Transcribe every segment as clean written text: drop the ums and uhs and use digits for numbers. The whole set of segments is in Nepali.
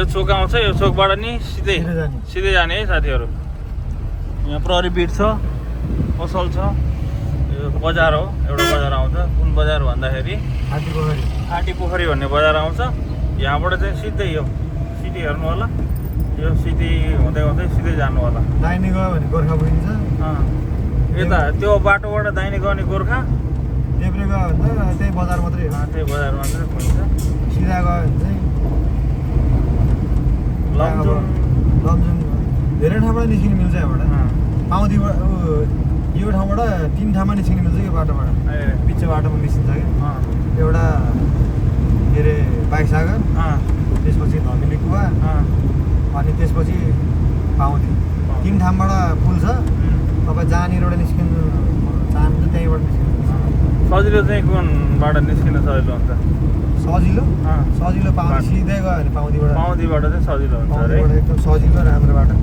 चोक आउँछ यो चोकबाट नि सिधै जाने है साथीहरू यहाँ प्रहरी बिट छ पसल छ यो बजार हो एउटा बजार आउँछ कुन बजार भन्दाखेरि आटी पोखरी भन्ने बजार आउँछ यहाँबाट चाहिँ सिधै यो सिटी हेर्नु होला यो सिटी हुँदै हुँदै सिधै जानु होला दाहिने गयो भने गोर्खा पुगिन्छ यता त्यो बाटोबाट दाहिने गयो भने गोर्खा देब्रे गयो भने त त्यही बजार मात्रै हो त्यही बजार मात्रै पुगिन्छ सिधा गयो भने चाहिँ लमजुङ धेरै ठाउँबाट निस्किनु मिल्छ यहाँबाट पाउँदीबाट यो ठाउँबाट 3 ठाउँमा निस्किनु मिल्छ यो बाटोबाट पिच्छे बाटोमा निस्किन्छ क्या एउटा के अरे बाइकसागर त्यसपछि धमिली कुवा अनि त्यसपछि पाउँदी 3 ठाउँबाट पुल छ तपाईँ जहाँनिरबाट निस्किनु चाहनुहुन्छ त्यहीँबाट निस्किनु सजिलो चाहिँ कुनबाट निस्किन सजिलो हुन्छ सजिलो पाउँदी सिधै गयो भने पाउँदीबाट चाहिँ सजिलो हुन्छ अरे एकदम सजिलो राम्रो बाटो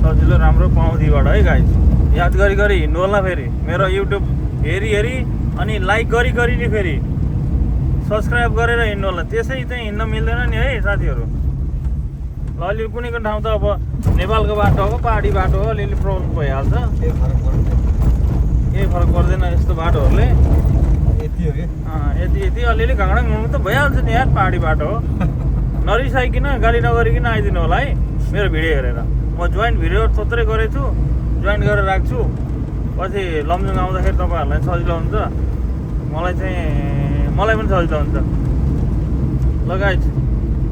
सजिलो राम्रो पाउँदीबाट है गाइस याद गरी हिँड्नु होला फेरि मेरो युट्युब हेरी अनि लाइक गरी नि फेरि सब्सक्राइब गरेर हिँड्नु होला त्यसै चाहिँ हिँड्न मिल्दैन नि है साथीहरू ल अलि कुनैको ठाउँ त अब नेपालको बाटो हो पहाडी बाटो हो अलिअलि प्रब्लम भइहाल्छ केही फरक पर्दैन यस्तो बाटोहरूले यति हो कि यति अलिअलि घाँडा घुम्नु त भइहाल्छ नि यार पहाडी बाटो हो नरिसाइकन गाली नगरिकन आइदिनु होला है मेरो भिडियो हेरेर म जोइन्ट भिडियो थोत्रै गरेको छु जोइन्ट गरेर राख्छु पछि लमजुङ आउँदाखेरि तपाईँहरूलाई सजिलो हुन्छ मलाई पनि सजिलो हुन्छ ल गाइस